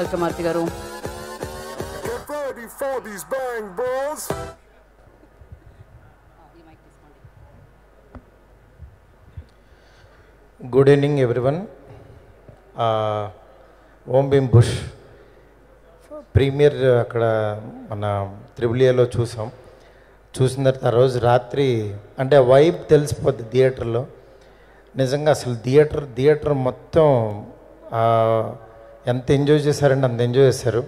Welcome Maruti గారు. Good evening everyone. Om Bheem Bush premiere అక్కడ మన త్రిబులియాలో చూసిన తర్వాత ఆ రోజు రాత్రి అంటే వైబ్ తెలిసిపోద్ది థియేటర్లో. నిజంగా అసలు థియేటర్ మొత్తం ఎంత ఎంజాయ్ చేశారంటే అంత ఎంజాయ్ చేశారు.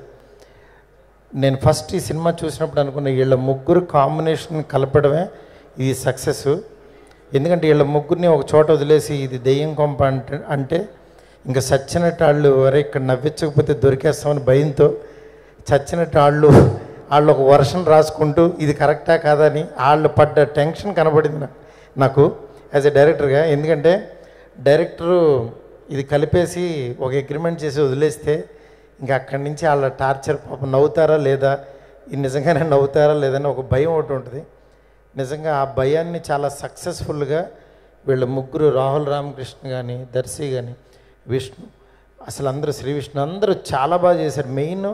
నేను ఫస్ట్ ఈ సినిమా చూసినప్పుడు అనుకున్న వీళ్ళ ముగ్గురు కాంబినేషన్ కలపడమే ఇది సక్సెస్. ఎందుకంటే వీళ్ళ ముగ్గురిని ఒక చోట వదిలేసి ఇది దెయ్యం కొంప అంటే ఇంకా చచ్చినట్టు వాళ్ళు వరే ఇక్కడ నవ్వించకపోతే దొరికేస్తామని భయంతో చచ్చినట్టు వాళ్ళు ఒక వర్షన్ రాసుకుంటూ ఇది కరెక్టా కాదా అని వాళ్ళు పడ్డ టెన్షన్ కనబడింది నాకు యాజ్ ఎ డైరెక్టర్గా. ఎందుకంటే డైరెక్టరు ఇది కలిపేసి ఒక అగ్రిమెంట్ చేసి వదిలేస్తే ఇంకా అక్కడి నుంచి వాళ్ళ టార్చర్ పాపం నవ్వుతారా లేదా, ఇది నిజంగానే నవ్వుతారా లేదని ఒక భయం ఒకటి ఉంటుంది. నిజంగా ఆ భయాన్ని చాలా సక్సెస్ఫుల్గా వీళ్ళ ముగ్గురు రాహుల్ రామకృష్ణ కానీ, దర్శి కానీ, విష్ణు, అసలు అందరూ శ్రీ విష్ణు అందరూ చాలా బాగా చేశారు. మెయిన్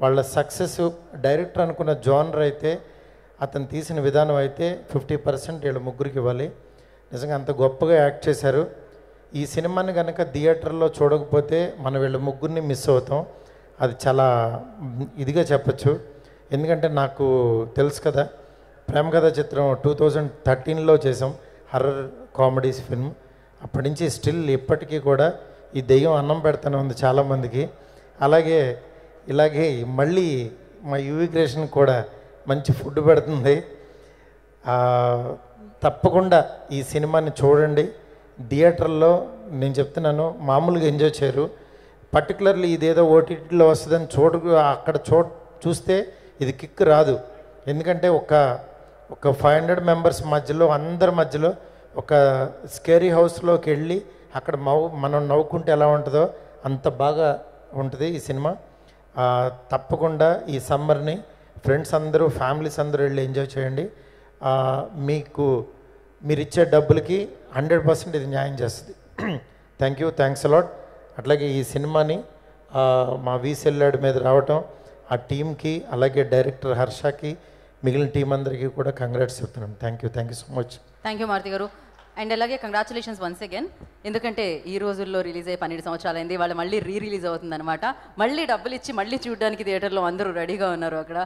వాళ్ళ సక్సెస్ డైరెక్టర్ అనుకున్న జోనర్ అయితే అతను తీసిన విధానం అయితే 50% వీళ్ళ ముగ్గురికి ఇవ్వాలి. నిజంగా అంత గొప్పగా యాక్ట్ చేశారు. ఈ సినిమాని కనుక థియేటర్లో చూడకపోతే మనం వీళ్ళ ముగ్గురిని మిస్ అవుతాం. అది చాలా ఇదిగా చెప్పచ్చు. ఎందుకంటే నాకు తెలుసు కదా, ప్రేమ కథ చిత్రం 2013లో చేసాం, హర్రర్ కామెడీస్ ఫిల్మ్. అప్పటి నుంచి స్టిల్ ఇప్పటికీ కూడా ఈ దెయ్యం అన్నం పెడతానే ఉంది చాలామందికి. ఇలాగే మళ్ళీ మా యూవిగ్రేషన్ కూడా మంచి ఫుడ్ పెడుతుంది. తప్పకుండా ఈ సినిమాని చూడండి. థియేటర్లో నేను చెప్తున్నాను మామూలుగా ఎంజాయ్ చేయరు. పర్టికులర్లీ ఇదేదో ఓటీటీలో వస్తుందని అక్కడ చూస్తే ఇది కిక్ రాదు. ఎందుకంటే ఒక 500 మెంబర్స్ మధ్యలో అందరి మధ్యలో ఒక స్కేరీ హౌస్లోకి వెళ్ళి అక్కడ మనం నవ్వుకుంటే ఎలా ఉంటుందో అంత బాగా ఉంటుంది ఈ సినిమా. తప్పకుండా ఈ సమ్మర్ని ఫ్రెండ్స్ అందరూ ఫ్యామిలీస్ అందరూ వెళ్ళి ఎంజాయ్ చేయండి. మీరు ఇచ్చే డబ్బులకి 100% ఇది న్యాయం చేస్తుంది. Thanks a lot. అట్లాగే ఈ సినిమాని మా వీసెల్లాడ్ మీద రావటం ఆ టీంకి, అలాగే డైరెక్టర్ హర్షకి, మిగిలిన టీం అందరికీ కూడా కంగ్రాట్స్ చెప్తున్నాను. Thank you so much. Thank you Maruti గారు. అండ్ అలాగే కంగ్రాచులేషన్స్ వన్స్ అగైన్. ఎందుకంటే ఈ రోజుల్లో రిలీజ్ అయ్యి 12 సంవత్సరాలైంది, వాళ్ళు మళ్ళీ రిలీజ్ అవుతుంది అనమాట. మళ్ళీ డబ్బులు ఇచ్చి మళ్ళీ చూడడానికి థియేటర్లో అందరూ రెడీగా ఉన్నారు అక్కడ.